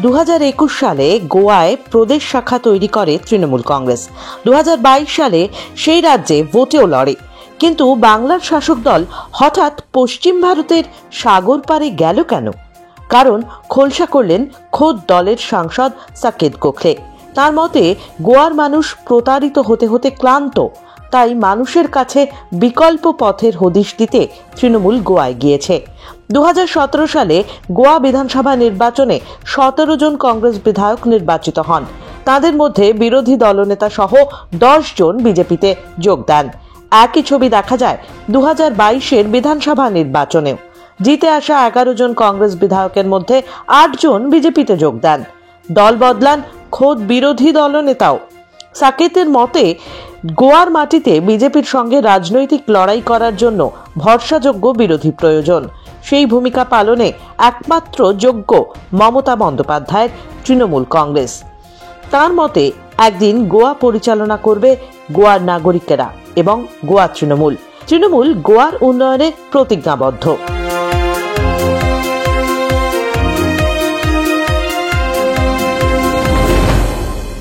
2021 সালে গোয়ায় প্রদেশ শাখা তৈরি করে তৃণমূল কংগ্রেস। 2022 সালে সেই রাজ্যে ভোটেও লড়ে, কিন্তু বাংলার শাসক দল হঠাৎ পশ্চিম ভারতের সাগর পারে গেল কেন? কারণ খোলসা করলেন খোদ দলের সাংসদ সাকেত গোখলে। তার মতে, গোয়ার মানুষ প্রতারিত হতে হতে ক্লান্ত, তাই মানুষের কাছে বিকল্প পথের হদিশ দিতে তৃণমূল গোয়ায় গিয়েছে। 2017 সালে গোয়া বিধানসভা নির্বাচনে 17 জন কংগ্রেস বিধায়ক নির্বাচিত হন। তাদের মধ্যে বিরোধী দলনেতা সহ 10 জন বিজেপিতে যোগ দেন। একই ছবি দেখা যায় 2022-এর বিধানসভা নির্বাচনেও। জিতে আসা 11 জন কংগ্রেস বিধায়কের মধ্যে 8 জন বিজেপিতে যোগ দেন। দল বদলান খোদ বিরোধী দলনেতাও। সাকেতের মতে, গোয়ার মাটিতে বিজেপির সঙ্গে রাজনৈতিক লড়াই করার জন্য ভরসাযোগ্য বিরোধী প্রয়োজন। সেই ভূমিকা পালনে একমাত্র যোগ্য মমতা বন্দ্যোপাধ্যায়ের তৃণমূল কংগ্রেস। তার মতে, একদিন গোয়া পরিচালনা করবে গোয়ার নাগরিকেরা এবং গোয়া তৃণমূল গোয়ার উন্নয়নে প্রতিজ্ঞাবদ্ধ।